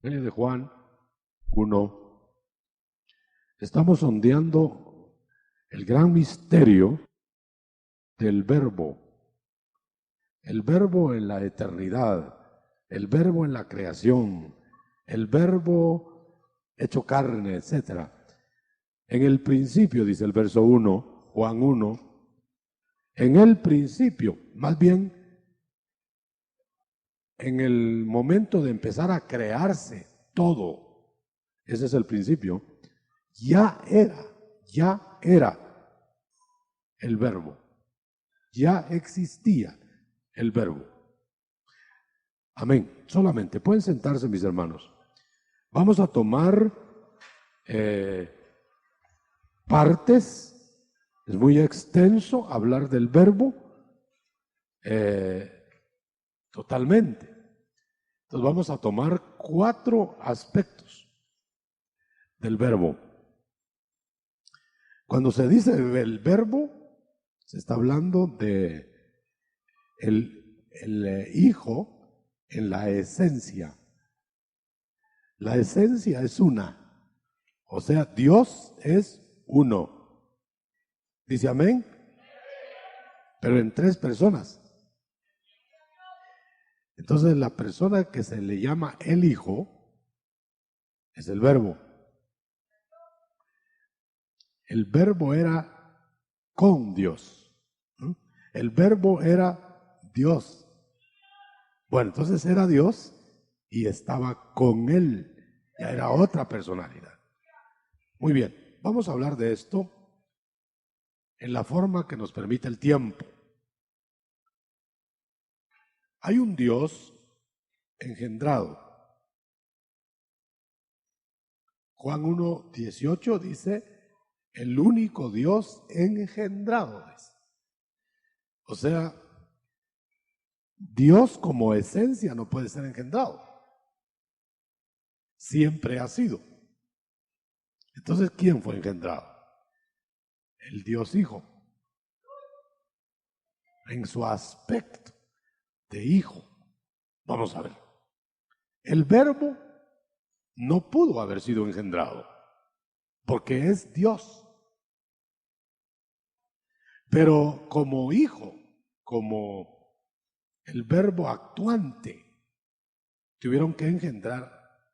Evangelio de Juan 1, estamos sondeando el gran misterio del Verbo, el Verbo en la eternidad, el Verbo en la creación, el Verbo hecho carne, etc. En el principio, dice el verso 1, Juan 1, en el principio, más bien en el momento de empezar a crearse todo, ese es el principio, ya era el Verbo, ya existía el Verbo. Amén. Solamente pueden sentarse, mis hermanos. Vamos a tomar partes. Es muy extenso hablar del Verbo totalmente. Entonces vamos a tomar 4 aspectos del Verbo. Cuando se dice el Verbo, se está hablando de el Hijo en la esencia. La esencia es una, o sea, Dios es uno. Dice amén, pero en 3 personas. Entonces la persona que se le llama el Hijo es el Verbo. El Verbo era con Dios. El Verbo era Dios. Bueno, entonces era Dios y estaba con Él. Ya era otra personalidad. Muy bien, vamos a hablar de esto en la forma que nos permite el tiempo. Hay un Dios engendrado. Juan 1:18 dice, el único Dios engendrado es. O sea, Dios como esencia no puede ser engendrado. Siempre ha sido. Entonces, ¿quién fue engendrado? El Dios Hijo. En su aspecto de hijo. Vamos a ver. El Verbo no pudo haber sido engendrado porque es Dios. Pero como hijo, como el Verbo actuante, tuvieron que engendrar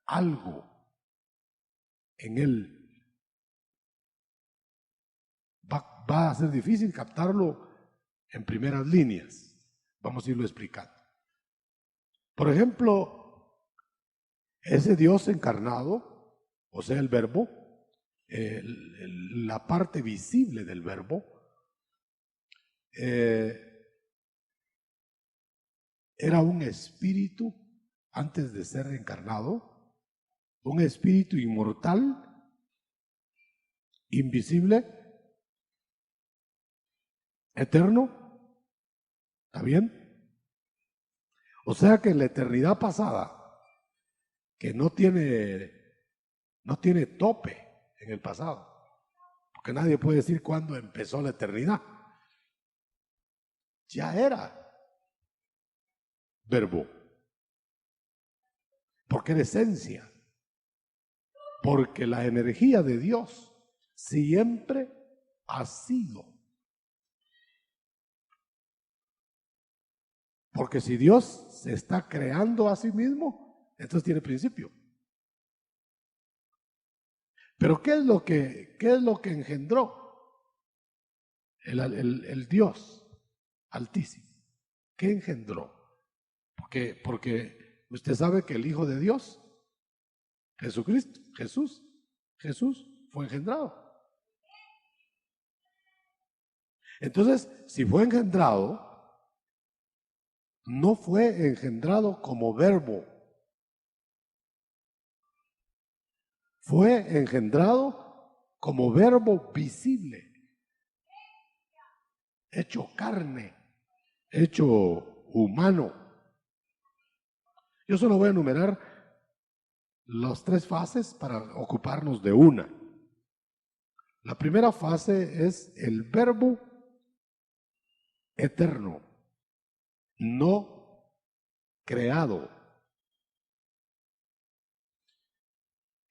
algo en él. Va a ser difícil captarlo en primeras líneas. Vamos a irlo explicando. Por ejemplo, ese Dios encarnado, o sea, el Verbo, la parte visible del Verbo, era un espíritu antes de ser encarnado, un espíritu inmortal, invisible, eterno. ¿Está bien? O sea que en la eternidad pasada, que no tiene tope en el pasado, porque nadie puede decir cuándo empezó la eternidad. Ya era Verbo, porque era esencia, porque la energía de Dios siempre ha sido. Porque si Dios se está creando a sí mismo, entonces tiene principio. Pero ¿qué es lo que engendró el Dios Altísimo? ¿Qué engendró? Porque usted sabe que el Hijo de Dios, Jesucristo, Jesús fue engendrado. Entonces, si fue engendrado, no fue engendrado como verbo, fue engendrado como verbo visible, hecho carne, hecho humano. Yo solo voy a enumerar las 3 fases para ocuparnos de una. La primera fase es el verbo eterno, no creado.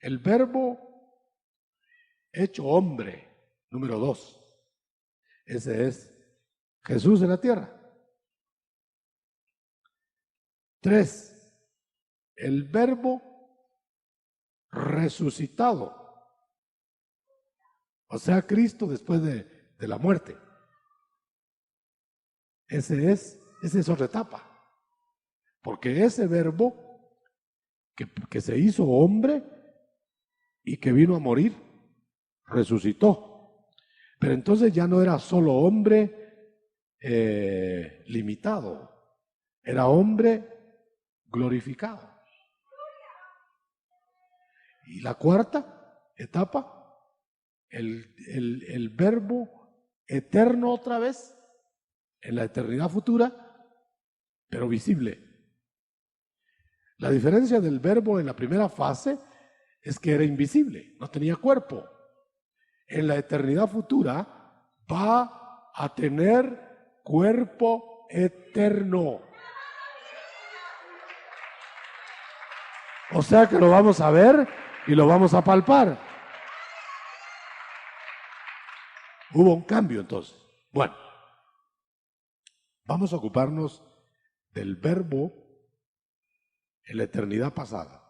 El verbo hecho hombre, número 2. Ese es Jesús en la tierra. 3. El verbo resucitado. O sea, Cristo después de la muerte. Esa es otra etapa. Porque ese verbo que se hizo hombre y que vino a morir, resucitó. Pero entonces ya no era solo hombre limitado, era hombre glorificado. Y la cuarta etapa, el verbo eterno otra vez, en la eternidad futura, pero visible. La diferencia del verbo en la primera fase es que era invisible, no tenía cuerpo. En la eternidad futura va a tener cuerpo eterno. O sea que lo vamos a ver y lo vamos a palpar. Hubo un cambio entonces. Bueno, vamos a ocuparnos del verbo en la eternidad pasada.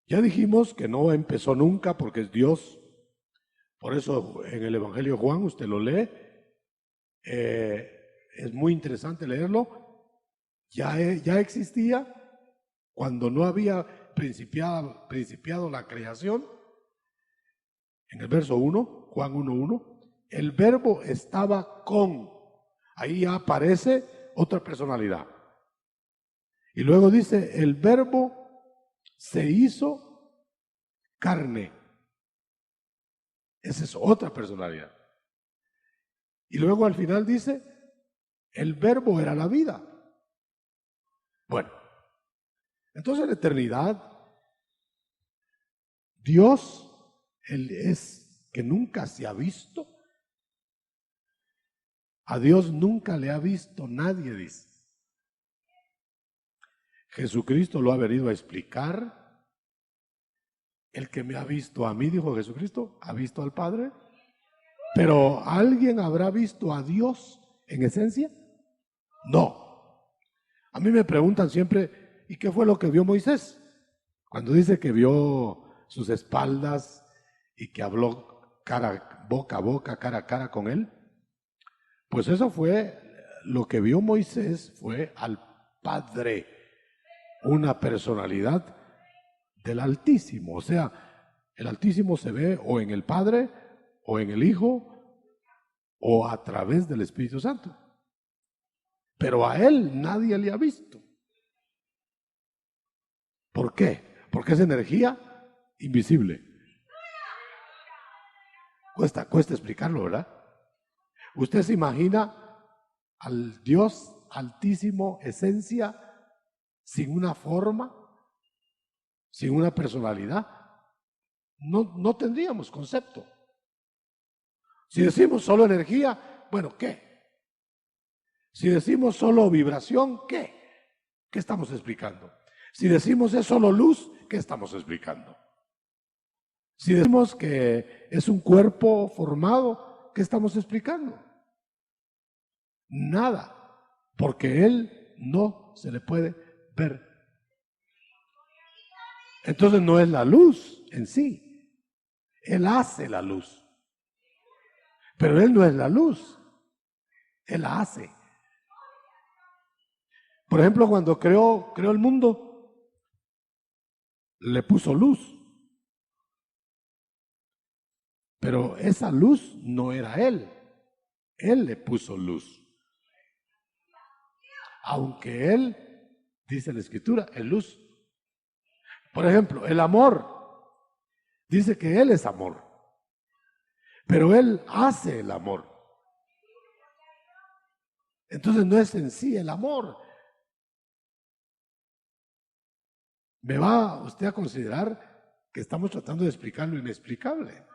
Ya dijimos que no empezó nunca porque es Dios. Por eso en el Evangelio de Juan usted lo lee. Es muy interesante leerlo. Ya existía cuando no había principiado la creación. En el verso 1, Juan 1:1, el verbo estaba con. Ahí ya aparece otra personalidad. Y luego dice, el verbo se hizo carne. Esa es otra personalidad. Y luego al final dice, el verbo era la vida. Bueno, entonces en la eternidad, Dios, Él es que nunca se ha visto. A Dios nunca le ha visto nadie, dice. Jesucristo lo ha venido a explicar. El que me ha visto a mí, dijo Jesucristo, ha visto al Padre. Pero ¿alguien habrá visto a Dios en esencia? No. A mí me preguntan siempre, ¿y qué fue lo que vio Moisés? Cuando dice que vio sus espaldas y que habló boca a boca, cara a cara con él. Pues eso fue, lo que vio Moisés fue al Padre, una personalidad del Altísimo. O sea, el Altísimo se ve o en el Padre, o en el Hijo, o a través del Espíritu Santo. Pero a Él nadie le ha visto. ¿Por qué? Porque es energía invisible. Cuesta explicarlo, ¿verdad? Usted se imagina al Dios Altísimo, esencia, sin una forma, sin una personalidad. No tendríamos concepto. Si decimos solo energía, bueno, ¿qué? Si decimos solo vibración, ¿qué? ¿Qué estamos explicando? Si decimos es solo luz, ¿qué estamos explicando? Si decimos que es un cuerpo formado, ¿qué estamos explicando? Nada, porque Él no se le puede ver. Entonces no es la luz en sí, Él hace la luz. Pero Él no es la luz, Él la hace. Por ejemplo, cuando creó el mundo, le puso luz. Pero esa luz no era Él le puso luz. Aunque Él, dice la Escritura, es luz. Por ejemplo, el amor, dice que Él es amor. Pero Él hace el amor. Entonces no es en sí el amor. ¿Me va usted a considerar que estamos tratando de explicar lo inexplicable?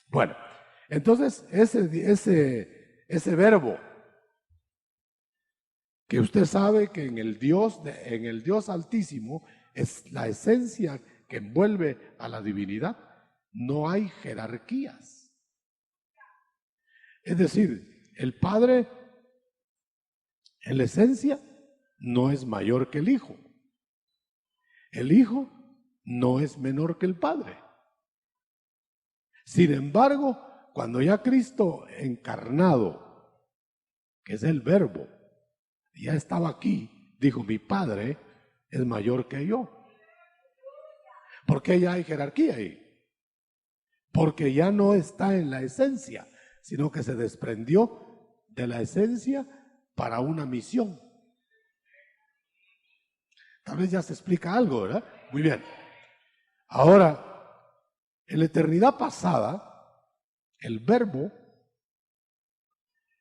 Bueno, entonces ese verbo que usted sabe que en el Dios Altísimo es la esencia que envuelve a la divinidad, no hay jerarquías. Es decir, el Padre en la esencia no es mayor que el Hijo. El Hijo no es menor que el Padre. Sin embargo, cuando ya Cristo encarnado, que es el Verbo, ya estaba aquí, dijo, mi Padre es mayor que yo. ¿Por qué ya hay jerarquía ahí? Porque ya no está en la esencia, sino que se desprendió de la esencia para una misión. Tal vez ya se explica algo, ¿verdad? Muy bien. Ahora, en la eternidad pasada, el Verbo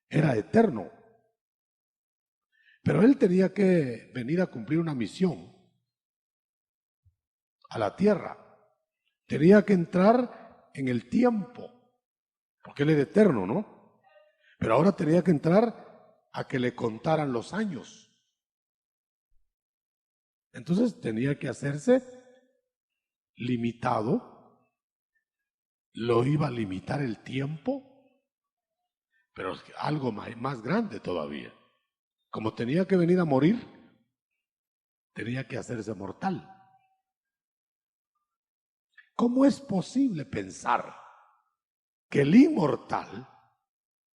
era eterno, pero él tenía que venir a cumplir una misión a la tierra. Tenía que entrar en el tiempo, porque él era eterno, ¿no? Pero ahora tenía que entrar a que le contaran los años. Entonces tenía que hacerse limitado, lo iba a limitar el tiempo, pero algo más grande todavía. Como tenía que venir a morir, tenía que hacerse mortal. ¿Cómo es posible pensar que el inmortal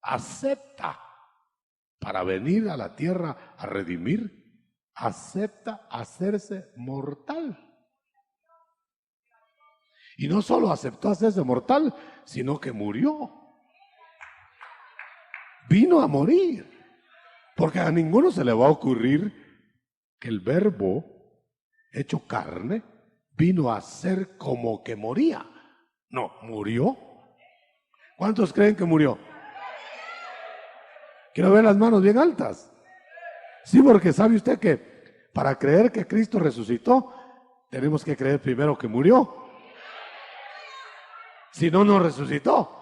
acepta para venir a la tierra a redimir, acepta hacerse mortal? Y no solo aceptó hacerse mortal, sino que murió. Vino a morir. Porque a ninguno se le va a ocurrir que el Verbo hecho carne vino a ser como que moría. No, murió. ¿Cuántos creen que murió? Quiero ver las manos bien altas. Sí, porque sabe usted que para creer que Cristo resucitó, tenemos que creer primero que murió. Si no, no resucitó.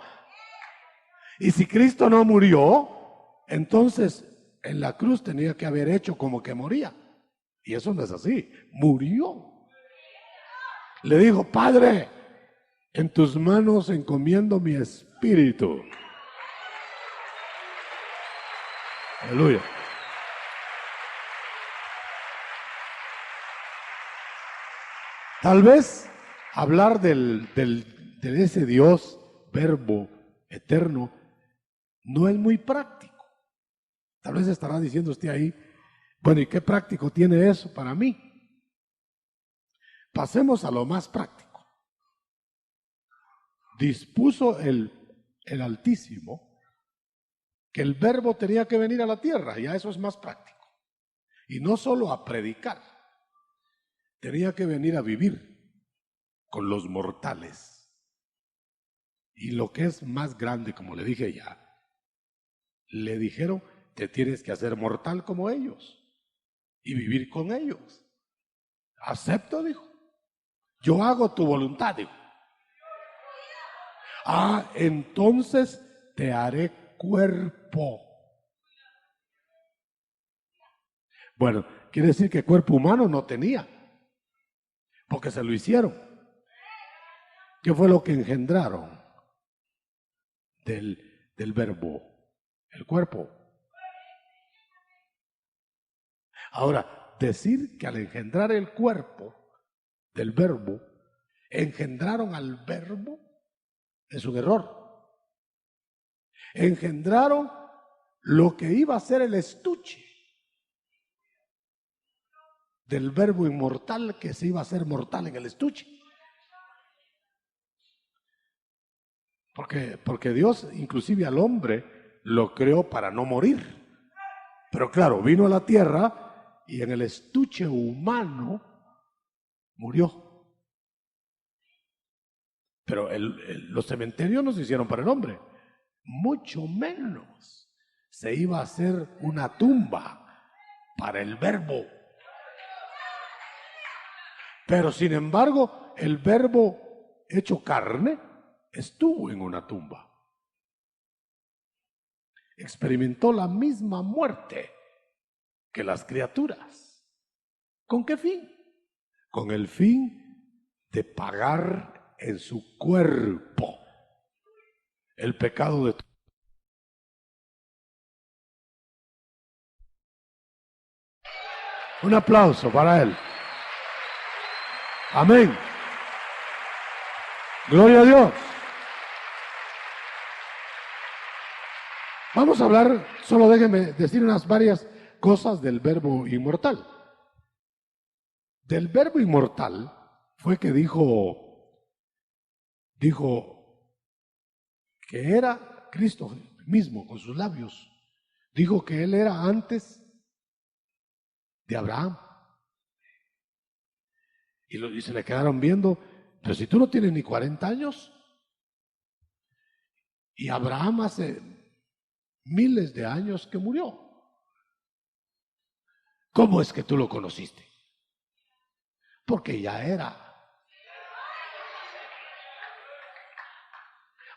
Y si Cristo no murió, entonces en la cruz tenía que haber hecho como que moría. Y eso no es así. Murió. Le dijo, Padre, en tus manos encomiendo mi espíritu. Aleluya. Tal vez hablar de ese Dios, Verbo eterno, no es muy práctico. Tal vez estará diciendo usted ahí, bueno, ¿y qué práctico tiene eso para mí? Pasemos a lo más práctico. Dispuso el Altísimo que el Verbo tenía que venir a la tierra, y a eso es más práctico. Y no solo a predicar, tenía que venir a vivir con los mortales. Y lo que es más grande, como le dije ya, le dijeron, te tienes que hacer mortal como ellos y vivir con ellos. Acepto, dijo. Yo hago tu voluntad, dijo. Entonces te haré cuerpo. Bueno, quiere decir que cuerpo humano no tenía, porque se lo hicieron. ¿Qué fue lo que engendraron del Verbo? El cuerpo. Ahora, decir que al engendrar el cuerpo del Verbo, engendraron al Verbo, es un error. Engendraron lo que iba a ser el estuche del Verbo inmortal que se iba a hacer mortal en el estuche. Porque Dios inclusive al hombre lo creó para no morir. Pero claro, vino a la tierra y en el estuche humano murió. Pero los cementerios no se hicieron para el hombre. Mucho menos se iba a hacer una tumba para el Verbo. Pero sin embargo, el Verbo hecho carne estuvo en una tumba. Experimentó la misma muerte que las criaturas. ¿Con qué fin? con el fin de pagar en su cuerpo el pecado de todos. Un aplauso para él. Amén. Gloria a Dios. Vamos a hablar, solo déjenme decir unas varias cosas del verbo inmortal. Del verbo inmortal fue que dijo que era Cristo mismo con sus labios. Dijo que él era antes de Abraham. Y se le quedaron viendo, pero si tú no tienes ni 40 años, y Abraham hace miles de años que murió, ¿cómo es que tú lo conociste? Porque ya era.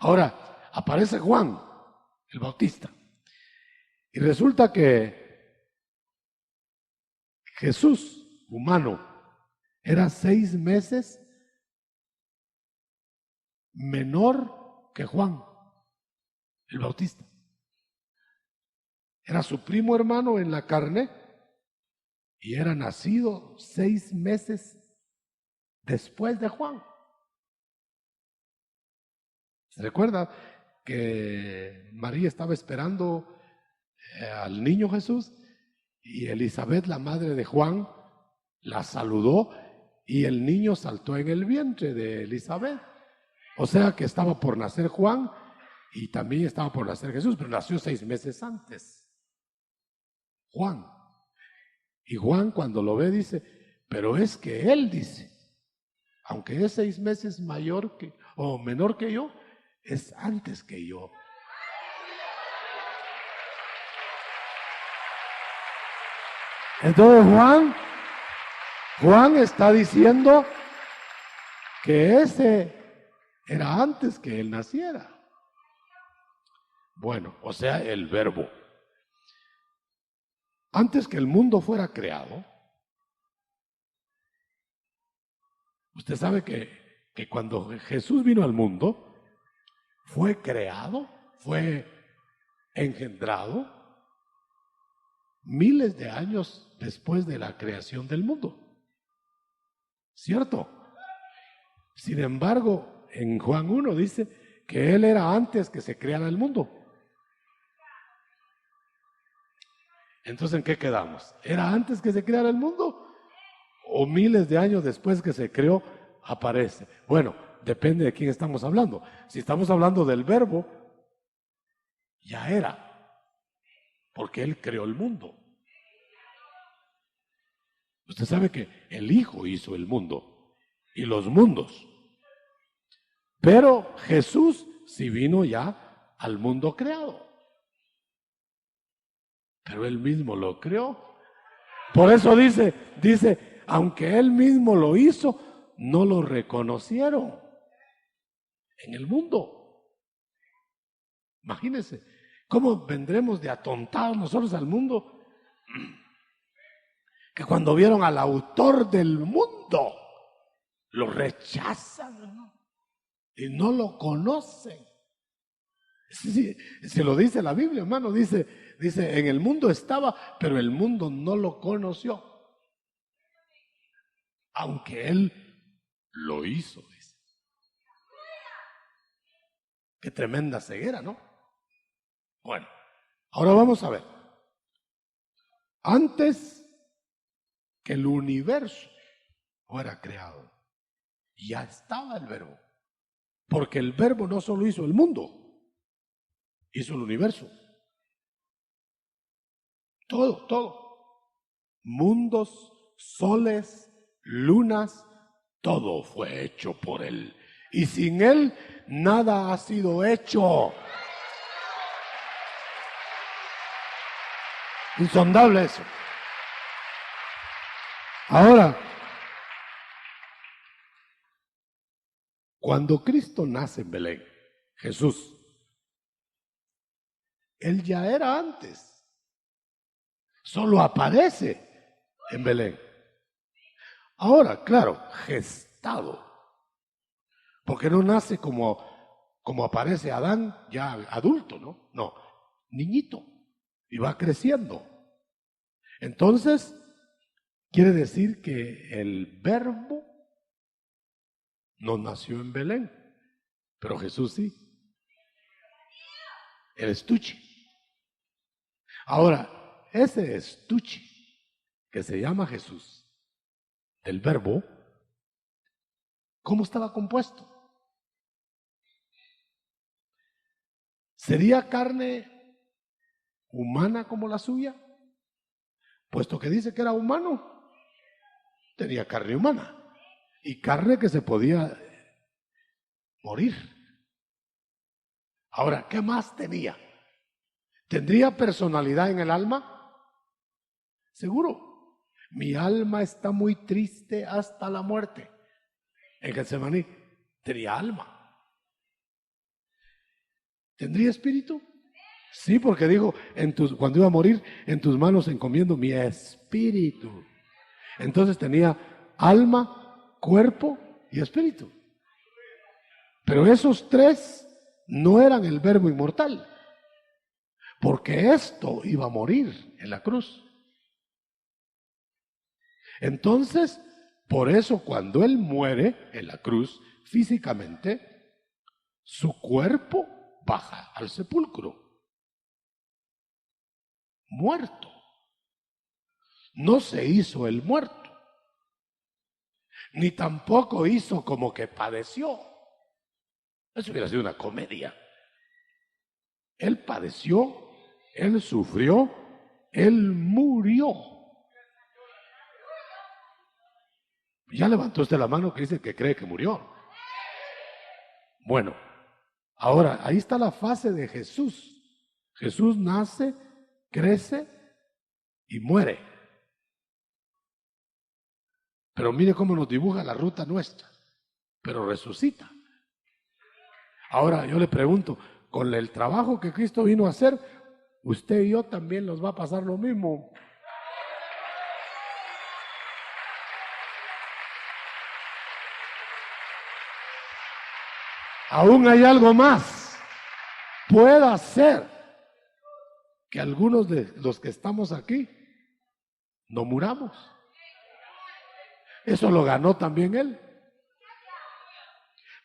Ahora, aparece Juan, el Bautista, y resulta que Jesús, humano, era 6 meses menor que Juan, el Bautista. Era su primo hermano en la carne y era nacido 6 meses después de Juan. ¿Se recuerda que María estaba esperando al niño Jesús y Elizabeth, la madre de Juan, la saludó y el niño saltó en el vientre de Elizabeth? O sea que estaba por nacer Juan y también estaba por nacer Jesús, pero nació 6 meses antes. Juan. Y Juan cuando lo ve dice, pero es que él dice, aunque es 6 meses mayor que o menor que yo, es antes que yo. Entonces Juan está diciendo que ese era antes que él naciera. Bueno, o sea, el verbo. Antes que el mundo fuera creado, usted sabe que cuando Jesús vino al mundo, fue creado, fue engendrado miles de años después de la creación del mundo. ¿Cierto? Sin embargo, en Juan 1 dice que Él era antes que se creara el mundo. Entonces, ¿en qué quedamos? ¿Era antes que se creara el mundo? ¿O miles de años después que se creó aparece? Bueno, depende de quién estamos hablando. Si estamos hablando del verbo, ya era, porque Él creó el mundo. Usted sabe que el Hijo hizo el mundo y los mundos. Pero Jesús sí vino ya al mundo creado. Pero Él mismo lo creó. Por eso dice, aunque Él mismo lo hizo, no lo reconocieron en el mundo. Imagínense, ¿cómo vendremos de atontados nosotros al mundo? Que cuando vieron al autor del mundo, lo rechazan, ¿no? Y no lo conocen. Sí, se lo dice la Biblia, hermano, dice, en el mundo estaba, pero el mundo no lo conoció. Aunque Él lo hizo, dice. Qué tremenda ceguera, ¿no? Bueno, ahora vamos a ver. Antes que el universo fuera creado, ya estaba el verbo. Porque el verbo no solo hizo el mundo, hizo el universo. Todo. Mundos, soles, lunas, todo fue hecho por Él. Y sin Él, nada ha sido hecho. Insondable eso. Ahora, cuando Cristo nace en Belén, Jesús, Él ya era antes. Solo aparece en Belén. Ahora, claro, gestado. Porque no nace como aparece Adán ya adulto, ¿no? No, niñito. Y va creciendo. Entonces, quiere decir que el Verbo no nació en Belén, pero Jesús sí. El estuche. Ahora, ese estuche que se llama Jesús, el Verbo, ¿cómo estaba compuesto? ¿Sería carne humana como la suya? Puesto que dice que era humano, tenía carne humana y carne que se podía morir. Ahora, ¿qué más tenía? ¿Tendría personalidad en el alma? Seguro. Mi alma está muy triste hasta la muerte. En Getsemaní tenía alma. ¿Tendría espíritu? Sí, porque dijo, cuando iba a morir, en tus manos encomiendo mi espíritu. Entonces tenía alma, cuerpo y espíritu. Pero esos tres no eran el Verbo inmortal, porque esto iba a morir en la cruz. Entonces, por eso cuando Él muere en la cruz físicamente, su cuerpo baja al sepulcro, muerto. No se hizo el muerto, ni tampoco hizo como que padeció. Eso hubiera sido una comedia. Él padeció, Él sufrió, Él murió. Ya levantó usted la mano que dice que cree que murió. Bueno, ahora ahí está la fase de Jesús. Jesús nace, crece y muere. Pero mire cómo nos dibuja la ruta nuestra. Pero resucita. Ahora yo le pregunto, con el trabajo que Cristo vino a hacer, usted y yo también nos va a pasar lo mismo. Aún hay algo más. Puede ser que algunos de los que estamos aquí no muramos. Eso lo ganó también Él.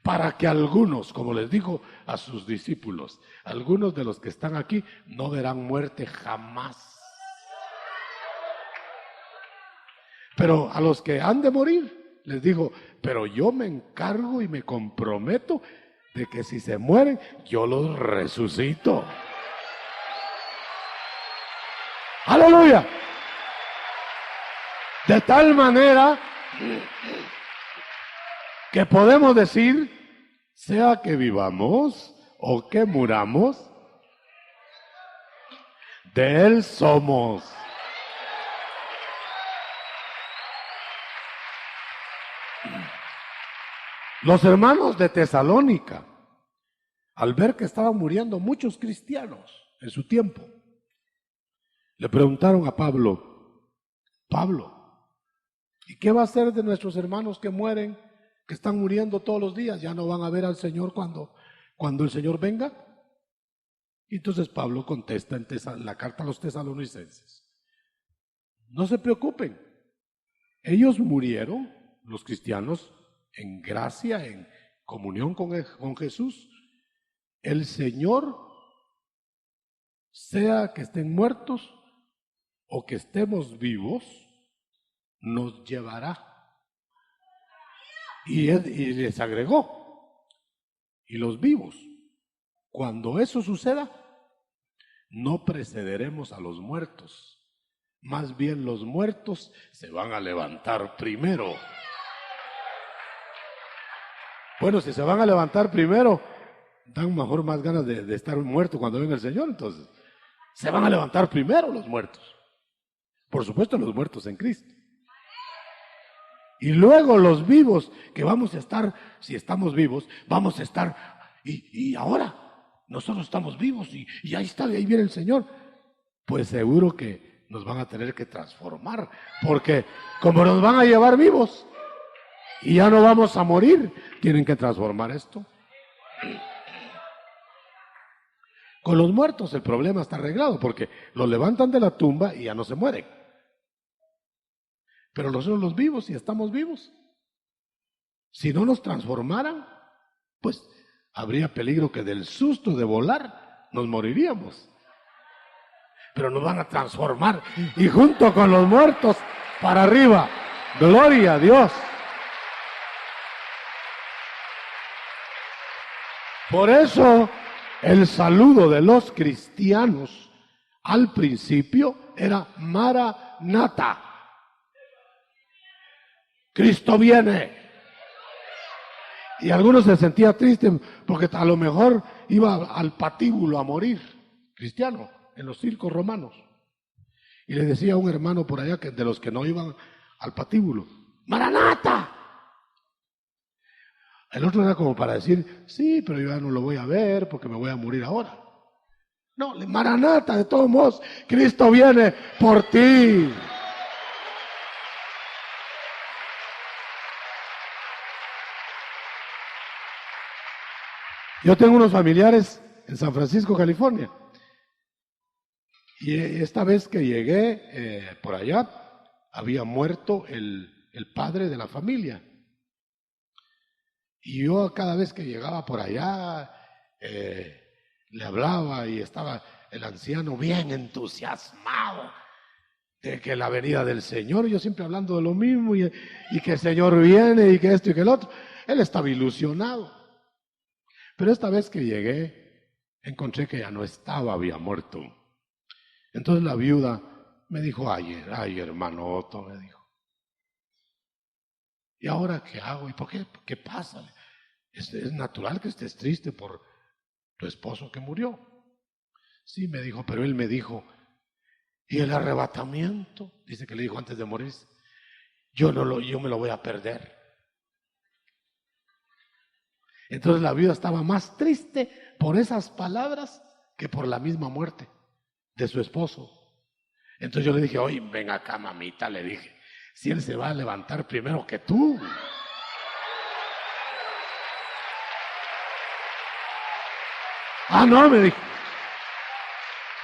Para que algunos, como les dijo a sus discípulos, algunos de los que están aquí no verán muerte jamás. Pero a los que han de morir, les digo, pero yo me encargo y me comprometo de que si se mueren, yo los resucito. ¡Aleluya! De tal manera que podemos decir, sea que vivamos o que muramos, de Él somos. Los hermanos de Tesalónica, al ver que estaban muriendo muchos cristianos en su tiempo, le preguntaron a Pablo, ¿y qué va a hacer de nuestros hermanos que mueren, que están muriendo todos los días? ¿Ya no van a ver al Señor cuando el Señor venga? Y entonces Pablo contesta en la carta a los tesalonicenses, no se preocupen, ellos murieron, los cristianos, en gracia, en comunión con Jesús. El Señor, sea que estén muertos o que estemos vivos, nos llevará. Y les agregó, y los vivos, cuando eso suceda, no precederemos a los muertos, más bien los muertos se van a levantar primero. Bueno, si se van a levantar primero, dan mejor más ganas de estar muertos cuando venga el Señor. Entonces, se van a levantar primero los muertos. Por supuesto, los muertos en Cristo. Y luego los vivos, que vamos a estar, si estamos vivos, vamos a estar, y ahora nosotros estamos vivos y ahí está, ahí viene el Señor. Pues seguro que nos van a tener que transformar, porque como nos van a llevar vivos y ya no vamos a morir, tienen que transformar esto. Con los muertos el problema está arreglado, porque los levantan de la tumba y ya no se mueren. Pero nosotros los vivos, si estamos vivos, si no nos transformaran, pues habría peligro que del susto de volar nos moriríamos. Pero nos van a transformar y junto con los muertos para arriba. Gloria a Dios. Por eso el saludo de los cristianos al principio era Maranata. Cristo viene. Y algunos se sentían tristes porque a lo mejor iba al patíbulo a morir, cristiano, en los circos romanos. Y le decía a un hermano por allá, que de los que no iban al patíbulo, ¡Maranata! El otro era como para decir, sí, pero yo ya no lo voy a ver porque me voy a morir ahora. No, Maranata, de todos modos, Cristo viene por ti. Yo tengo unos familiares en San Francisco, California. Y esta vez que llegué por allá, había muerto el padre de la familia. Y yo cada vez que llegaba por allá, le hablaba y estaba el anciano bien entusiasmado de que la venida del Señor, yo siempre hablando de lo mismo, y que el Señor viene y que esto y que el otro. Él estaba ilusionado. Pero esta vez que llegué, encontré que ya no estaba, había muerto. Entonces la viuda me dijo, ay hermano Otto, me dijo, ¿y ahora qué hago? ¿Y por qué? ¿Qué pasa? Es natural que estés triste por tu esposo que murió. Sí, me dijo, pero él me dijo, ¿y el arrebatamiento? Dice que le dijo antes de morir, yo me lo voy a perder. Entonces la viuda estaba más triste por esas palabras que por la misma muerte de su esposo. Entonces yo le dije, oye, ven acá, mamita, le dije, si él se va a levantar primero que tú. Ah, no, me dijo.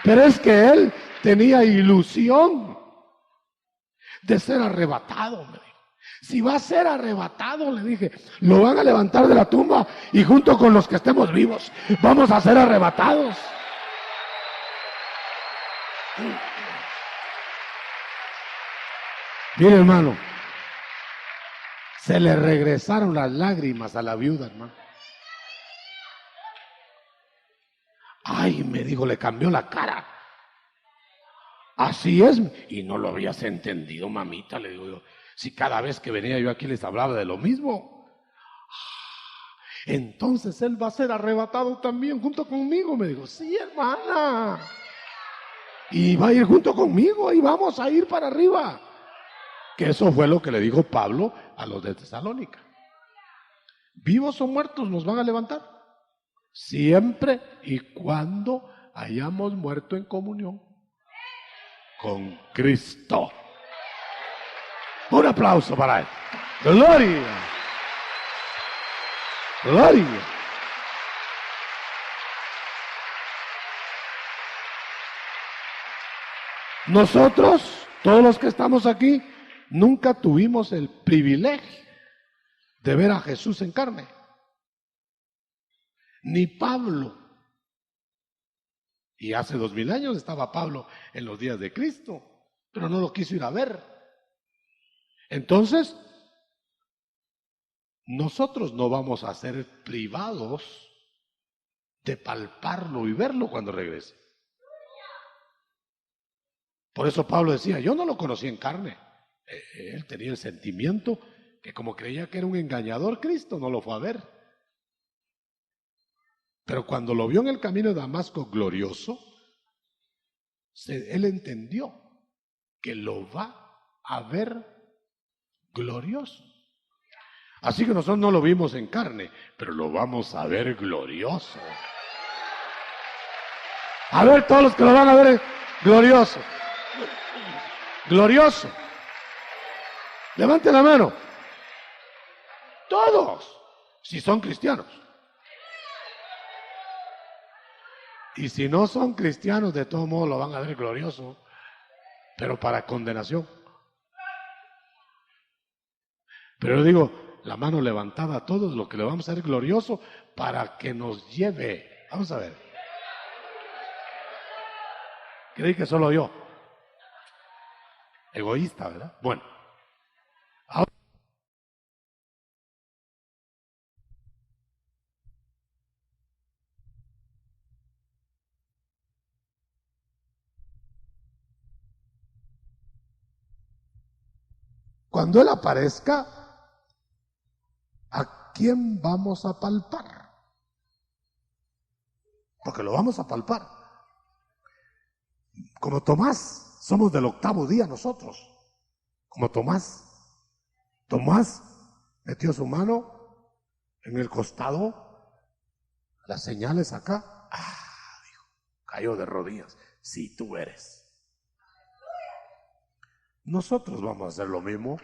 Pero es que él tenía ilusión de ser arrebatado, me dijo. Si va a ser arrebatado, le dije, lo van a levantar de la tumba y junto con los que estemos vivos, vamos a ser arrebatados. Mire, hermano, se le regresaron las lágrimas a la viuda, hermano. Ay, me dijo, le cambió la cara. Así es, y no lo habías entendido, mamita, le digo yo. Si cada vez que venía yo aquí les hablaba de lo mismo. Entonces él va a ser arrebatado también junto conmigo, me dijo. Sí, hermana. Y va a ir junto conmigo y vamos a ir para arriba. Que eso fue lo que le dijo Pablo a los de Tesalónica. Vivos o muertos nos van a levantar. Siempre y cuando hayamos muerto en comunión con Cristo. Un aplauso para él. Gloria. Gloria. Nosotros, todos los que estamos aquí, nunca tuvimos el privilegio de ver a Jesús en carne. Ni Pablo. Y hace 2000 años estaba Pablo en los días de Cristo, pero no lo quiso ir a ver. Entonces, nosotros no vamos a ser privados de palparlo y verlo cuando regrese. Por eso Pablo decía, yo no lo conocí en carne. Él tenía el sentimiento que como creía que era un engañador, Cristo no lo fue a ver. Pero cuando lo vio en el camino de Damasco glorioso, él entendió que lo va a ver glorioso. Así que nosotros no lo vimos en carne, pero lo vamos a ver glorioso. A ver, todos los que lo van a ver glorioso. glorioso? Levante la mano. Todos, si son cristianos. Y si no son cristianos, de todo modo lo van a ver glorioso, pero para condenación. Pero yo digo, la mano levantada a todos, lo que le vamos a hacer glorioso para que nos lleve. Vamos a ver. Creí que solo yo. Egoísta, ¿verdad? Bueno. Ahora, cuando Él aparezca, ¿a quién vamos a palpar? Porque lo vamos a palpar. Como Tomás, somos del 8º día nosotros. Como Tomás. Tomás metió su mano en el costado, las señales acá. Dijo, cayó de rodillas. Si tú eres. Nosotros vamos a hacer lo mismo.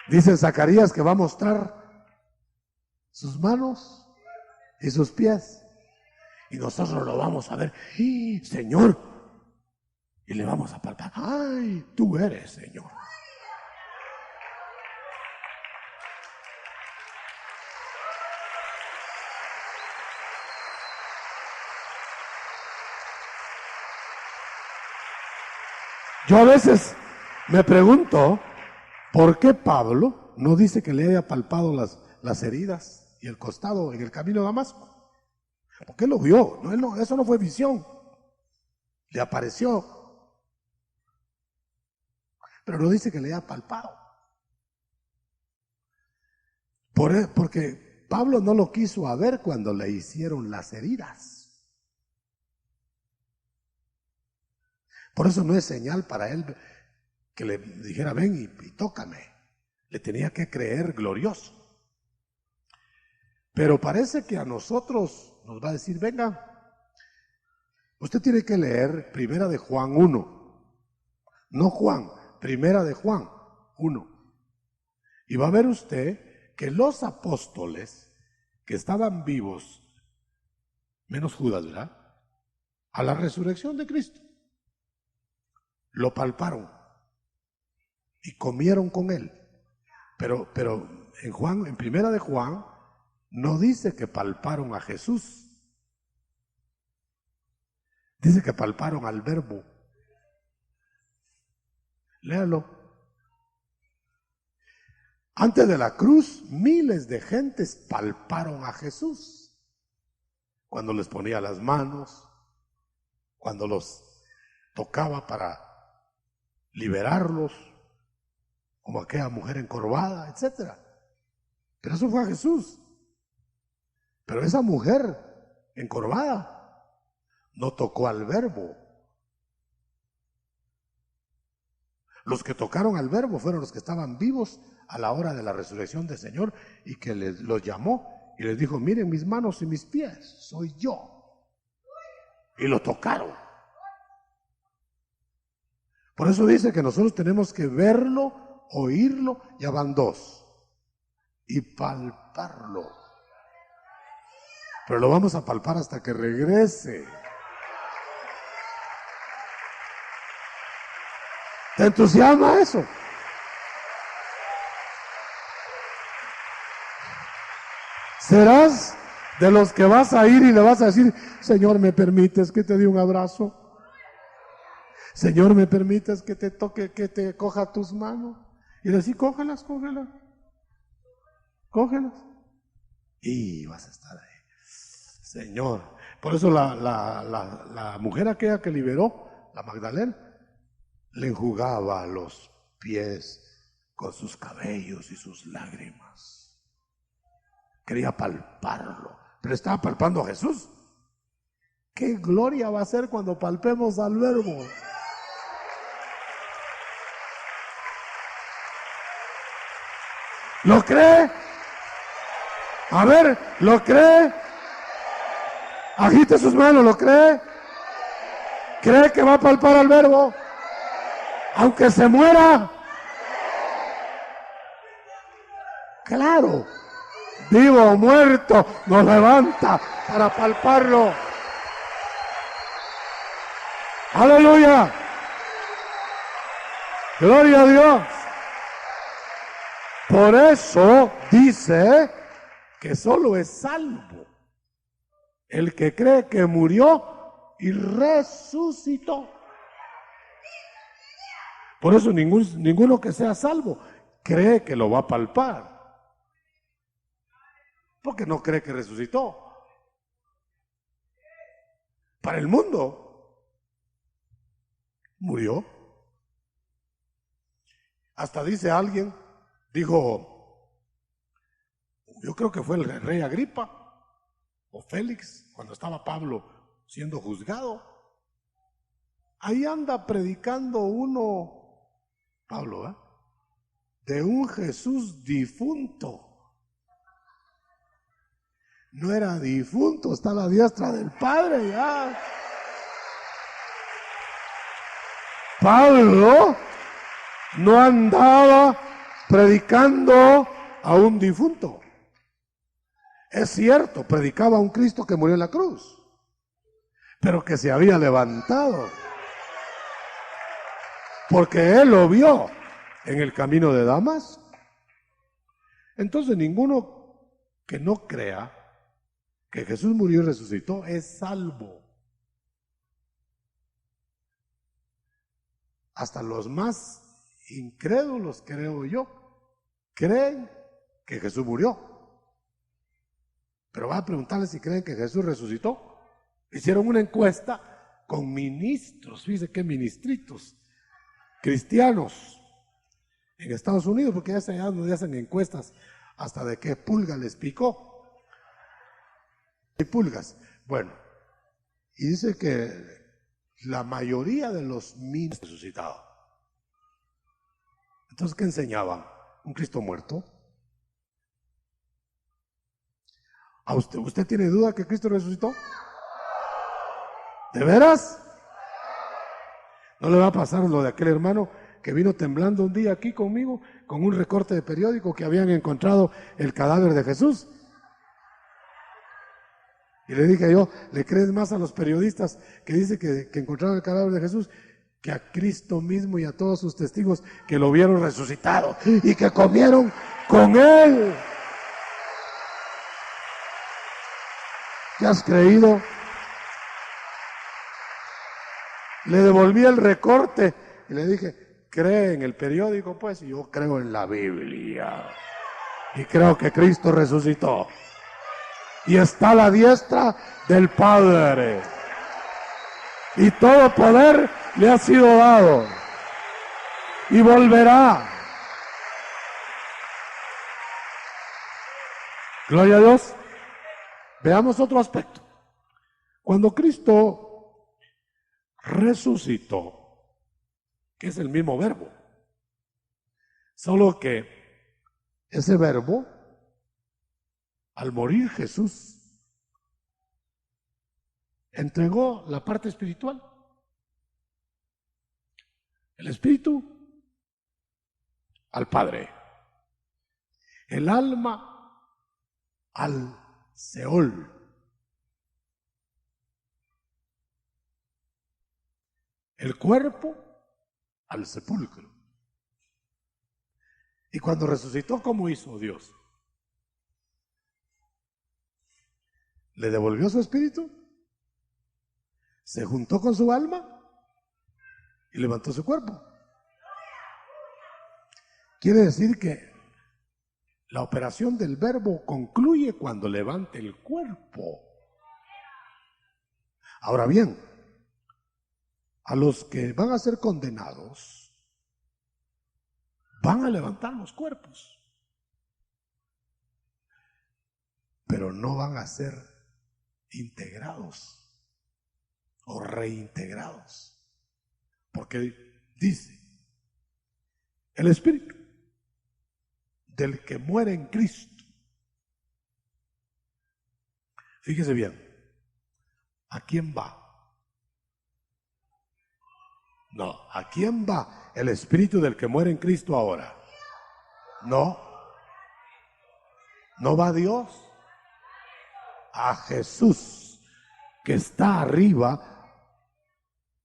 Dice Zacarías que va a mostrar sus manos y sus pies. Y nosotros lo vamos a ver. ¡Sí, Señor! Y le vamos a palpar. ¡Ay, tú eres, Señor! Yo a veces me pregunto, ¿por qué Pablo no dice que le haya palpado las heridas y el costado en el camino de Damasco? Porque él lo vio, eso no fue visión, le apareció, pero no dice que le haya palpado. Porque Pablo no lo quiso ver cuando le hicieron las heridas. Por eso no es señal para él que le dijera, ven y tócame. Le tenía que creer glorioso. Pero parece que a nosotros nos va a decir, venga, usted tiene que leer Primera de Juan 1. No Juan, Primera de Juan 1. Y va a ver usted que los apóstoles que estaban vivos, menos Judas, ¿verdad? A la resurrección de Cristo, lo palparon y comieron con él. Pero en Primera de Juan no dice que palparon a Jesús. Dice que palparon al Verbo. Léalo. Antes de la cruz, miles de gentes palparon a Jesús. Cuando les ponía las manos, cuando los tocaba para liberarlos, como aquella mujer encorvada, etc. Pero eso fue a Jesús. Pero esa mujer encorvada no tocó al Verbo. Los que tocaron al Verbo fueron los que estaban vivos a la hora de la resurrección del Señor y que los llamó y les dijo, miren mis manos y mis pies, soy yo. Y lo tocaron. Por eso dice que nosotros tenemos que verlo, oírlo, ya van dos, y palparlo. Pero lo vamos a palpar hasta que regrese. ¿Te entusiasma eso? ¿Serás de los que vas a ir y le vas a decir, Señor, ¿me permites que te dé un abrazo? Señor, ¿me permites que te toque, que te coja tus manos? Y decir, cógelas. Y vas a estar ahí. Señor. Por eso la mujer aquella que liberó, la Magdalena, le enjugaba los pies con sus cabellos y sus lágrimas. Quería palparlo, pero estaba palpando a Jesús. ¿Qué gloria va a ser cuando palpemos al Verbo? ¿Lo cree? A ver, ¿lo cree? Agite sus manos, ¿lo cree? ¿Cree que va a palpar al Verbo? Aunque se muera. Claro, vivo o muerto, nos levanta para palparlo. Aleluya. Gloria a Dios. Por eso dice que solo es salvo el que cree que murió y resucitó. Por eso ninguno que sea salvo cree que lo va a palpar, porque no cree que resucitó. Para el mundo murió. Hasta dice alguien, dijo, yo creo que fue el rey Agripa o Félix, cuando estaba Pablo siendo juzgado, ahí anda predicando uno, Pablo, de un Jesús difunto. No era difunto, está a la diestra del Padre ya. Pablo no andaba predicando a un difunto. Es cierto, predicaba a un Cristo que murió en la cruz, pero que se había levantado, porque él lo vio en el camino de Damasco. Entonces ninguno que no crea que Jesús murió y resucitó es salvo. Hasta los más incrédulos, creo yo, creen que Jesús murió. Pero va a preguntarle si creen que Jesús resucitó. Hicieron una encuesta con ministros, fíjense qué ministritos cristianos en Estados Unidos, porque ya se hacen encuestas hasta de qué pulga les picó. Hay pulgas. Bueno, y dice que la mayoría de los ministros resucitados. Entonces, ¿qué enseñaban? ¿Un Cristo muerto? ¿A usted tiene duda que Cristo resucitó? ¿De veras? ¿No le va a pasar lo de aquel hermano que vino temblando un día aquí conmigo con un recorte de periódico que habían encontrado el cadáver de Jesús? Y le dije yo, ¿le crees más a los periodistas que dicen que encontraron el cadáver de Jesús que a Cristo mismo y a todos sus testigos que lo vieron resucitado y que comieron con él? ¿Qué has creído? Le devolví el recorte y le dije, ¿cree en el periódico? Pues yo creo en la Biblia y creo que Cristo resucitó y está a la diestra del Padre y todo poder le ha sido dado y volverá. Gloria a Dios. Veamos otro aspecto. Cuando Cristo resucitó, que es el mismo verbo, solo que ese verbo, al morir Jesús, entregó la parte espiritual, el espíritu al Padre, el alma al Seol, el cuerpo al sepulcro. Y cuando resucitó, ¿cómo hizo Dios? Le devolvió su espíritu, se juntó con su alma y levantó su cuerpo. Quiere decir que la operación del verbo concluye cuando levante el cuerpo. Ahora bien, a los que van a ser condenados, van a levantar los cuerpos, pero no van a ser integrados o reintegrados, porque dice, el espíritu del que muere en Cristo. Fíjese bien, ¿a quién va? No, ¿a quién va el espíritu del que muere en Cristo ahora? No, no va a Dios, a Jesús, que está arriba,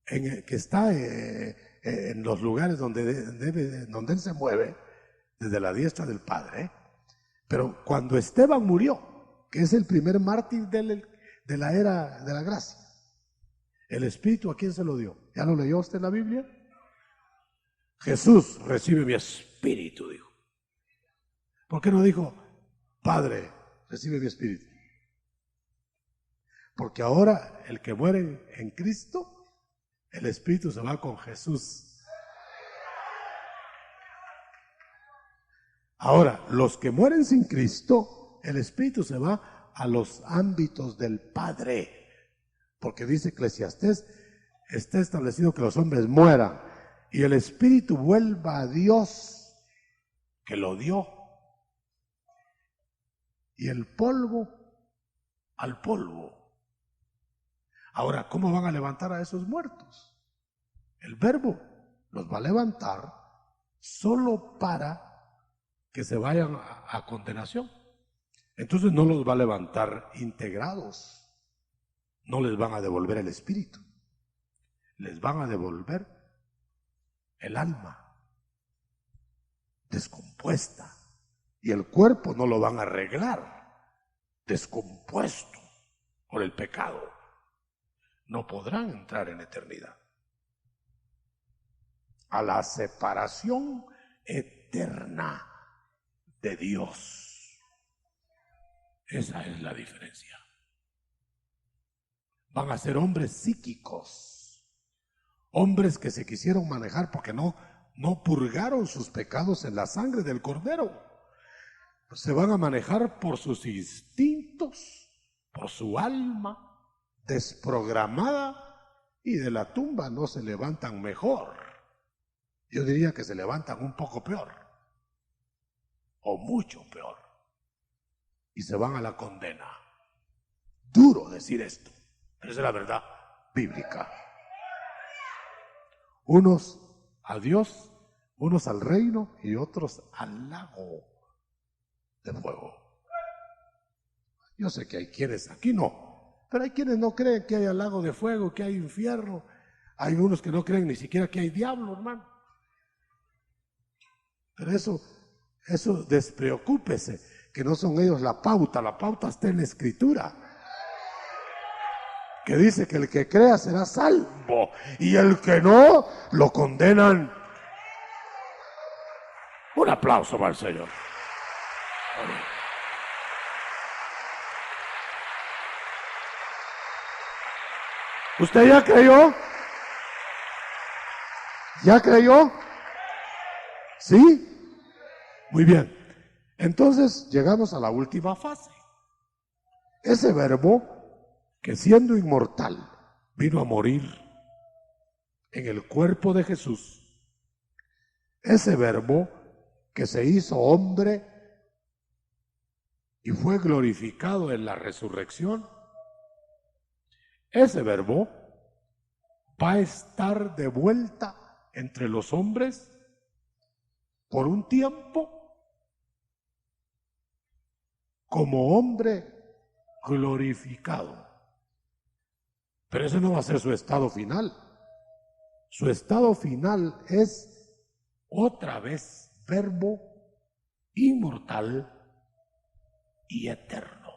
que está en los lugares donde Él se mueve, desde la diestra del Padre. Pero cuando Esteban murió, que es el primer mártir de la era de la gracia, el Espíritu, ¿a quién se lo dio? ¿Ya lo leyó usted en la Biblia? Jesús, recibe mi Espíritu, dijo. ¿Por qué no dijo, Padre, recibe mi Espíritu? Porque ahora el que muere en Cristo, el Espíritu se va con Jesús. Ahora, los que mueren sin Cristo, el Espíritu se va a los ámbitos del Padre. Porque dice Eclesiastés, está establecido que los hombres mueran y el Espíritu vuelva a Dios que lo dio. Y el polvo al polvo. Ahora, ¿cómo van a levantar a esos muertos? El Verbo los va a levantar solo para que se vayan a condenación. Entonces no los va a levantar integrados. No les van a devolver el espíritu, les van a devolver el alma descompuesta, y el cuerpo no lo van a arreglar, descompuesto por el pecado. No podrán entrar en eternidad, a la separación eterna de Dios. Esa es la diferencia. Van a ser hombres psíquicos, hombres que se quisieron manejar porque no purgaron sus pecados en la sangre del Cordero. Se van a manejar por sus instintos, por su alma desprogramada, y de la tumba no se levantan mejor. Yo diría que se levantan un poco peor, o mucho peor, y se van a la condena. Duro decir esto, pero esa es la verdad bíblica. Unos a Dios, unos al reino y otros al lago de fuego. Yo sé que hay quienes, aquí no, pero hay quienes no creen que haya lago de fuego, que hay infierno. Hay unos que no creen ni siquiera que hay diablo, hermano. Pero eso despreocúpese, que no son ellos la pauta está en la Escritura, que dice que el que crea será salvo y el que no, lo condenan. Un aplauso para el Señor. ¿Usted ya creyó? ¿Ya creyó? ¿Sí? Muy bien. Entonces llegamos a la última fase. Ese verbo que siendo inmortal vino a morir en el cuerpo de Jesús, ese verbo que se hizo hombre y fue glorificado en la resurrección, ese verbo va a estar de vuelta entre los hombres por un tiempo como hombre glorificado. Pero ese no va a ser su estado final. Su estado final es otra vez verbo inmortal y eterno.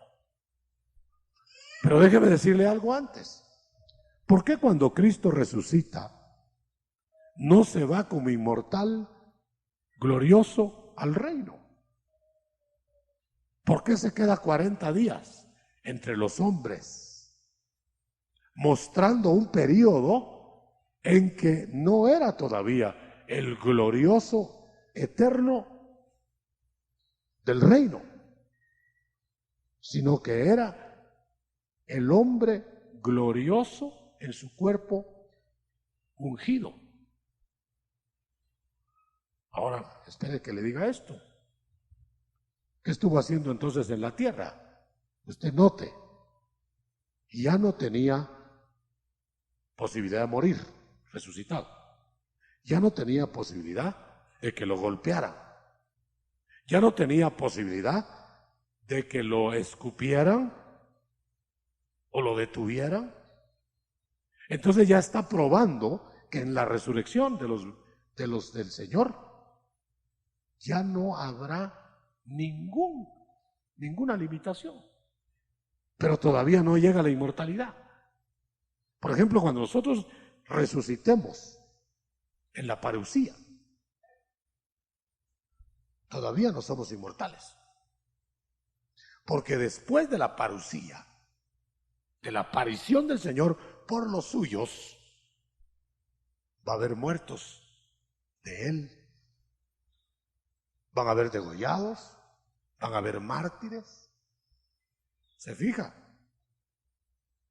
Pero déjeme decirle algo antes. ¿Por qué cuando Cristo resucita no se va como inmortal glorioso al reino? ¿Por qué se queda 40 días entre los hombres, mostrando un periodo en que no era todavía el glorioso eterno del reino, sino que era el hombre glorioso en su cuerpo ungido? Ahora, espere que le diga esto. ¿Qué estuvo haciendo entonces en la tierra? Usted note, ya no tenía posibilidad de morir, resucitado. ya no tenía posibilidad de que lo golpearan. Ya no tenía posibilidad de que lo escupieran o lo detuvieran. Entonces ya está probando que en la resurrección de los del Señor ya no habrá ninguna limitación. Pero todavía no llega la inmortalidad. Por ejemplo, cuando nosotros resucitemos en la parusía, todavía no somos inmortales. Porque después de la parusía, de la aparición del Señor por los suyos, va a haber muertos de Él. Van a haber degollados, van a haber mártires. ¿Se fija?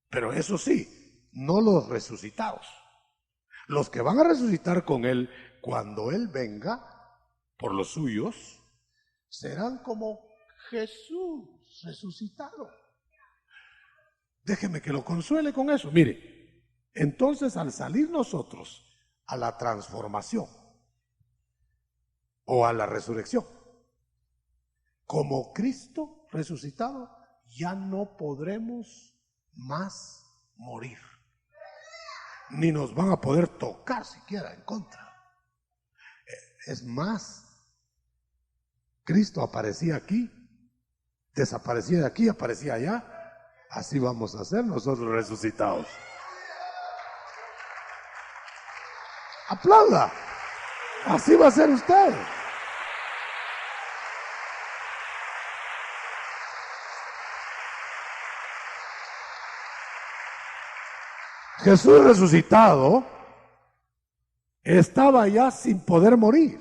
Pero eso sí, no los resucitados. Los que van a resucitar con Él cuando Él venga por los suyos, serán como Jesús resucitado. Déjeme que lo consuele con eso. Mire, entonces al salir nosotros a la transformación o a la resurrección, como Cristo resucitado, ya no podremos más morir. Ni nos van a poder tocar siquiera en contra. Es más, Cristo aparecía aquí, desaparecía de aquí, aparecía allá. Así vamos a ser nosotros resucitados. Aplauda. Así va a ser usted. Jesús resucitado estaba ya sin poder morir,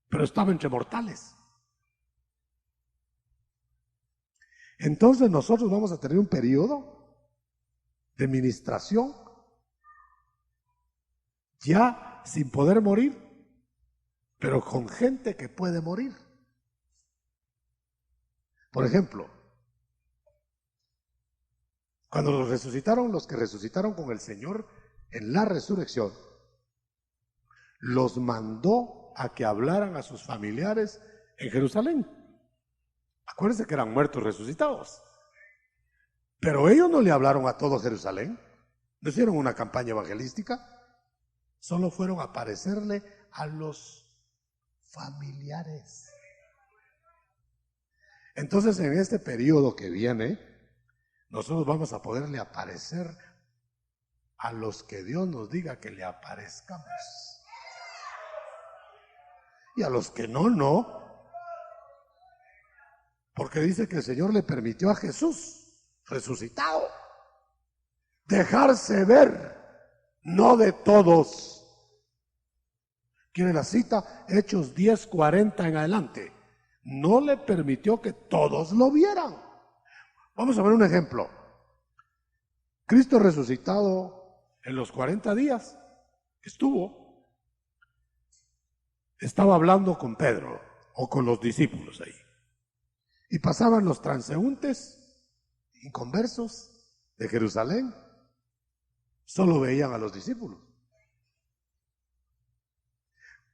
pero estaba entre mortales. Entonces nosotros vamos a tener un periodo de ministración ya sin poder morir, pero con gente que puede morir. Por ejemplo, cuando los que resucitaron con el Señor en la resurrección, los mandó a que hablaran a sus familiares en Jerusalén. Acuérdense que eran muertos resucitados. Pero ellos no le hablaron a todo Jerusalén, no hicieron una campaña evangelística, solo fueron a aparecerle a los familiares. Entonces, en este periodo que viene, nosotros vamos a poderle aparecer a los que Dios nos diga que le aparezcamos. Y a los que no, no. Porque dice que el Señor le permitió a Jesús, resucitado, dejarse ver, no de todos. ¿Quiere la cita? Hechos 10:40 en adelante. No le permitió que todos lo vieran. Vamos a ver un ejemplo. Cristo resucitado en los 40 días que estaba hablando con Pedro o con los discípulos ahí. Y pasaban los transeúntes, inconversos de Jerusalén, solo veían a los discípulos.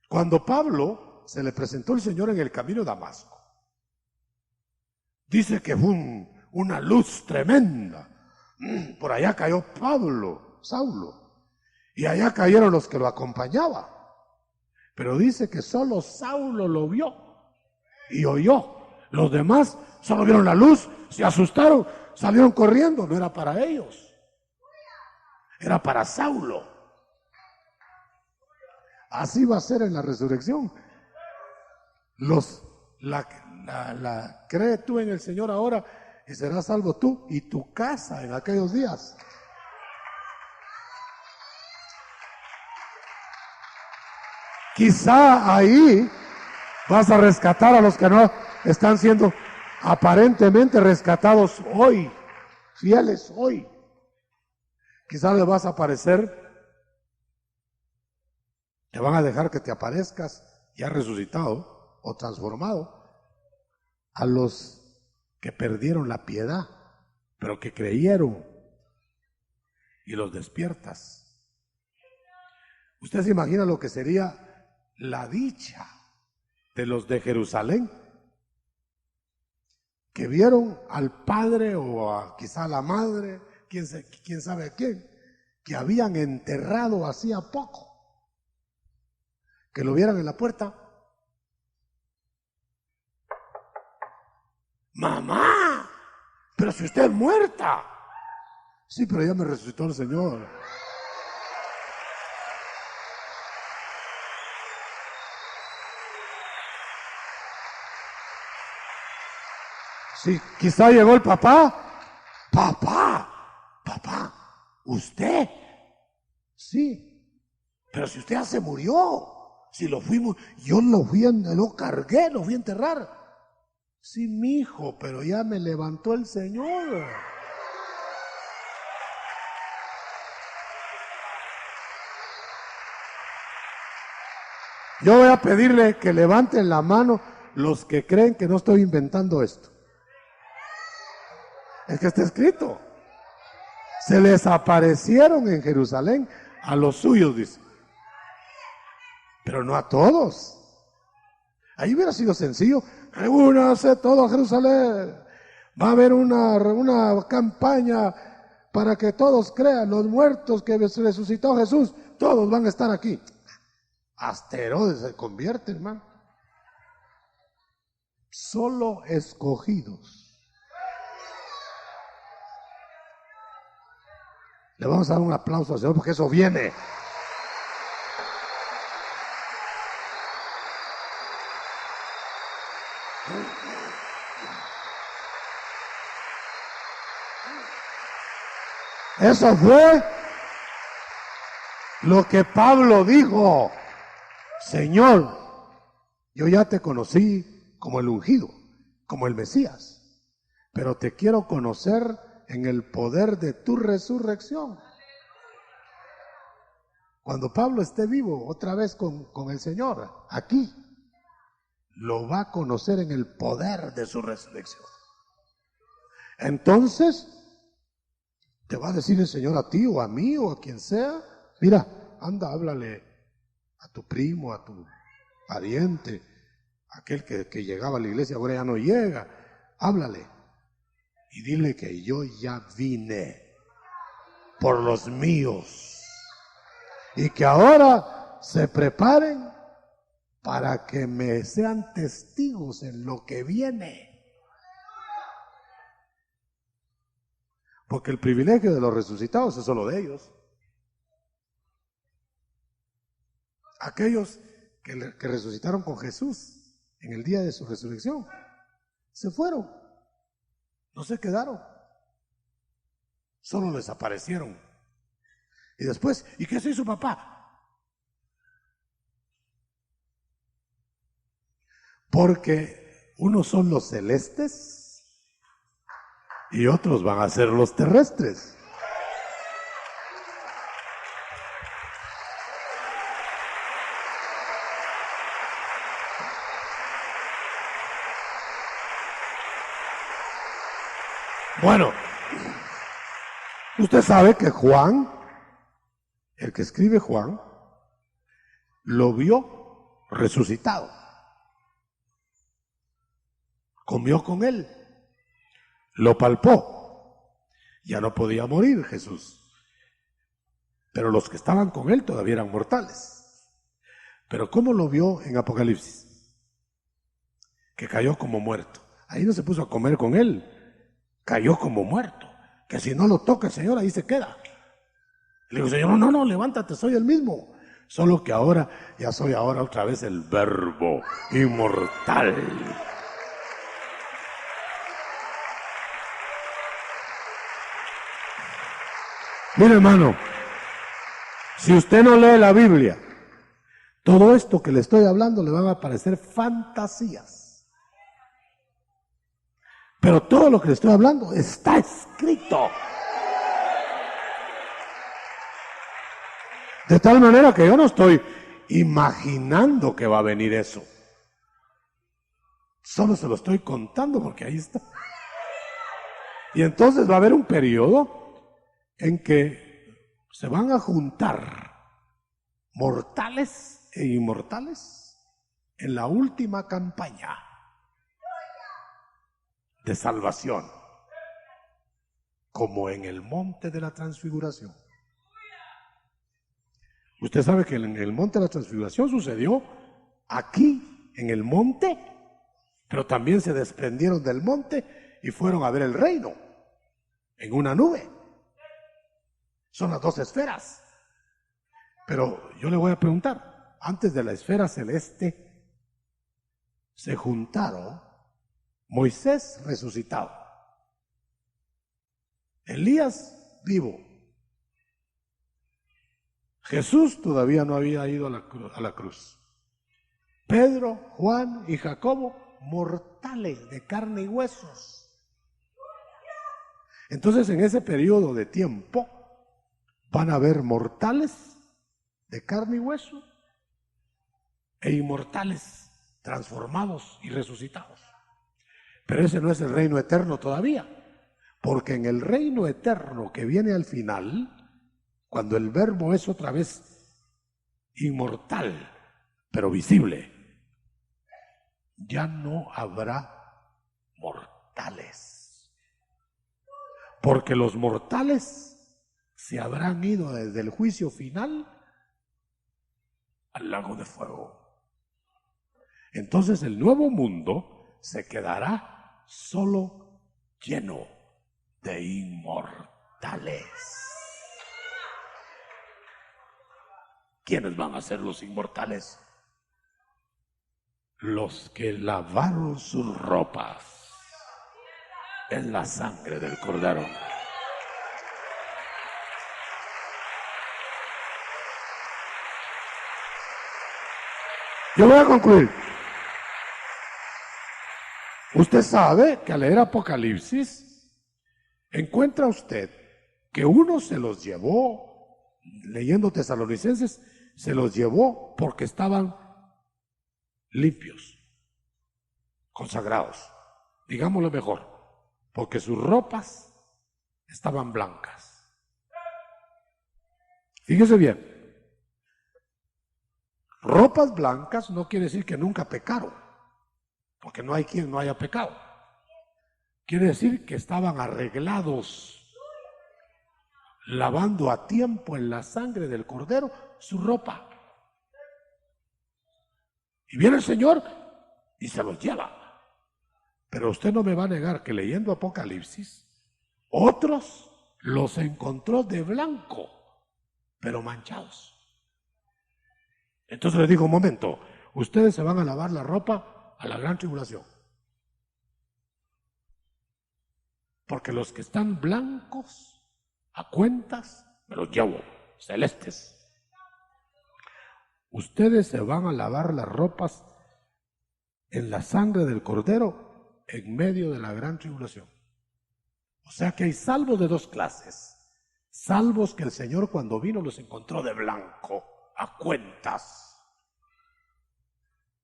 Cuando Pablo se le presentó el Señor en el camino de Damasco, dice que fue una luz tremenda. Por allá cayó Saulo, y allá cayeron los que lo acompañaban. Pero dice que solo Saulo lo vio y oyó. Los demás solo vieron la luz, se asustaron, salieron corriendo. No era para ellos, era para Saulo. Así va a ser en la resurrección. Cree tú en el Señor ahora y serás salvo tú y tu casa en aquellos días. Quizá ahí vas a rescatar a los que no están siendo aparentemente rescatados hoy, fieles hoy. Quizá le vas a aparecer, te van a dejar que te aparezcas ya resucitado o transformado, a los que perdieron la piedad, pero que creyeron, y los despiertas. Usted se imagina lo que sería la dicha de los de Jerusalén, que vieron al padre o quizá a la madre, quién sabe a quién, que habían enterrado hacía poco, que lo vieran en la puerta. Mamá, pero si usted es muerta. Sí, pero ya me resucitó el Señor. Sí, quizá llegó el papá. Papá, ¿usted? Sí, pero si usted ya se murió. Si lo fuimos, lo cargué, lo fui a enterrar. Sí, mi hijo, pero ya me levantó el Señor. Yo voy a pedirle que levanten la mano los que creen que no estoy inventando esto. Es que está escrito. Se les aparecieron en Jerusalén a los suyos, dice. Pero no a todos. Ahí hubiera sido sencillo. Reúnase todo a Jerusalén. Va a haber una campaña para que todos crean. Los muertos que resucitó Jesús, todos van a estar aquí. Hasta Herodes se convierte, hermano. Solo escogidos. Le vamos a dar un aplauso al Señor porque eso viene. Eso fue lo que Pablo dijo. Señor, yo ya te conocí como el ungido, como el Mesías, pero te quiero conocer en el poder de tu resurrección. Cuando Pablo esté vivo otra vez con el Señor, aquí, lo va a conocer en el poder de su resurrección. Entonces, te va a decir el Señor a ti o a mí o a quien sea, mira, anda, háblale a tu primo, a tu pariente, aquel que llegaba a la iglesia, ahora ya no llega, háblale y dile que yo ya vine por los míos y que ahora se preparen para que me sean testigos en lo que viene. Porque el privilegio de los resucitados es solo de ellos. Aquellos que resucitaron con Jesús en el día de su resurrección, se fueron, no se quedaron, solo desaparecieron. Y después, ¿y qué se hizo papá? Porque unos son los celestes y otros van a ser los terrestres. Bueno, usted sabe que Juan, el que escribe Juan, lo vio resucitado. Comió con él, lo palpó. Ya no podía morir Jesús. Pero los que estaban con él todavía eran mortales. Pero ¿cómo lo vio en Apocalipsis? Que cayó como muerto. Ahí no se puso a comer con él. Cayó como muerto. Que si no lo toca el Señor, ahí se queda. Le digo, Señor, no, levántate, soy el mismo. Solo que ahora, ya soy ahora otra vez el Verbo inmortal. Mire, hermano, si usted no lee la Biblia, todo esto que le estoy hablando le van a parecer fantasías. Pero todo lo que le estoy hablando está escrito. De tal manera que yo no estoy imaginando que va a venir eso. Solo se lo estoy contando porque ahí está. Y entonces va a haber un periodo en que se van a juntar mortales e inmortales en la última campaña de salvación, como en el monte de la transfiguración. Usted sabe que en el monte de la transfiguración sucedió aquí, en el monte, pero también se desprendieron del monte y fueron a ver el reino en una nube. Son las dos esferas. Pero yo le voy a preguntar, antes de la esfera celeste se juntaron Moisés resucitado, Elías vivo, Jesús todavía no había ido a la cruz, Pedro, Juan y Jacobo, mortales de carne y huesos. Entonces en ese periodo de tiempo van a haber mortales de carne y hueso e inmortales, transformados y resucitados. Pero ese no es el reino eterno todavía, porque en el reino eterno que viene al final, cuando el Verbo es otra vez inmortal, pero visible, ya no habrá mortales, porque los mortales se habrán ido desde el juicio final al lago de fuego. Entonces el nuevo mundo se quedará solo lleno de inmortales. ¿Quiénes van a ser los inmortales? Los que lavaron sus ropas en la sangre del Cordero. Yo voy a concluir. Usted sabe que al leer Apocalipsis encuentra usted que uno se los llevó, leyendo Tesalonicenses, se los llevó porque estaban limpios, consagrados, digámoslo mejor, porque sus ropas estaban blancas. Fíjese bien. Ropas blancas no quiere decir que nunca pecaron, porque no hay quien no haya pecado. Quiere decir que estaban arreglados, lavando a tiempo en la sangre del Cordero su ropa. Y viene el Señor y se los lleva. Pero usted no me va a negar que leyendo Apocalipsis, otros los encontró de blanco, pero manchados. Entonces les digo, un momento, ustedes se van a lavar la ropa a la gran tribulación. Porque los que están blancos, a cuentas, me los llevo, celestes. Ustedes se van a lavar las ropas en la sangre del Cordero en medio de la gran tribulación. O sea que hay salvos de dos clases. Salvos que el Señor cuando vino los encontró de blanco, a cuentas,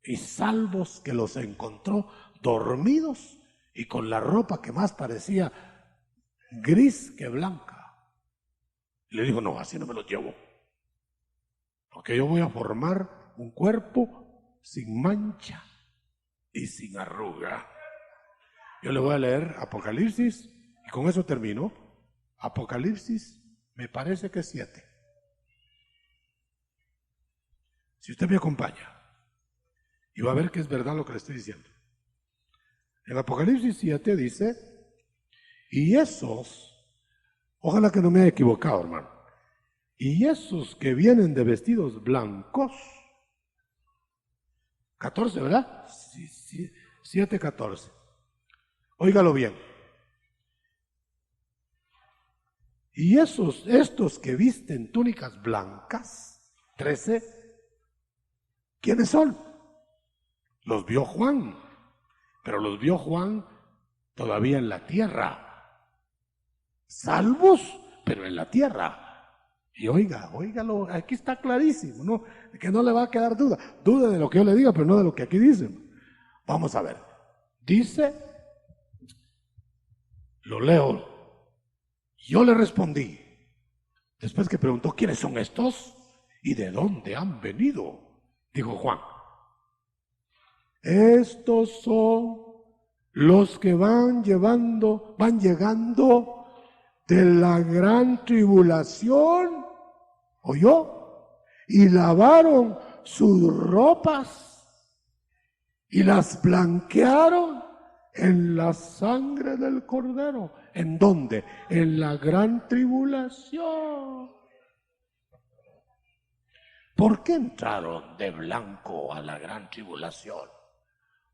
y salvos que los encontró dormidos y con la ropa que más parecía gris que blanca. Y le dijo, no, así no me los llevo, porque yo voy a formar un cuerpo sin mancha y sin arruga. Yo le voy a leer Apocalipsis y con eso termino. Apocalipsis me parece que es 7. Si usted me acompaña, y va a ver que es verdad lo que le estoy diciendo. En Apocalipsis 7 dice, y esos, ojalá que no me haya equivocado, hermano, y esos que vienen de vestidos blancos, 14, ¿verdad? 7, 14. Óigalo bien. Y estos que visten túnicas blancas, 13, ¿quiénes son? Los vio Juan, pero los vio Juan todavía en la tierra. Salvos, pero en la tierra. Y óigalo, aquí está clarísimo, ¿no? Que no le va a quedar duda. Duda de lo que yo le diga, pero no de lo que aquí dicen. Vamos a ver. Dice, lo leo. Yo le respondí, después que preguntó, ¿quiénes son estos? ¿Y de dónde han venido? Dijo Juan. Estos son los que van llegando de la gran tribulación, ¿oyó? Y lavaron sus ropas y las blanquearon en la sangre del Cordero. ¿En dónde? En la gran tribulación. ¿Por qué entraron de blanco a la gran tribulación?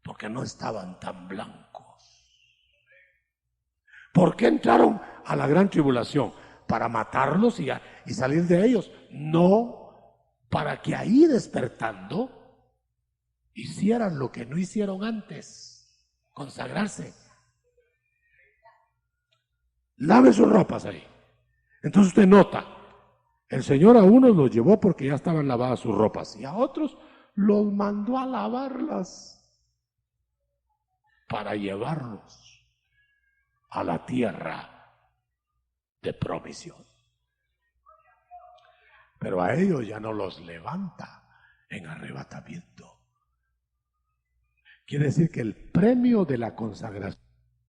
Porque no estaban tan blancos. ¿Por qué entraron a la gran tribulación? ¿Para matarlos y salir de ellos? No, para que ahí despertando hicieran lo que no hicieron antes, consagrarse. Lave sus ropas ahí. Entonces usted nota, el Señor a unos los llevó porque ya estaban lavadas sus ropas y a otros los mandó a lavarlas para llevarlos a la tierra de provisión. Pero a ellos ya no los levanta en arrebatamiento. Quiere decir que el premio de la consagración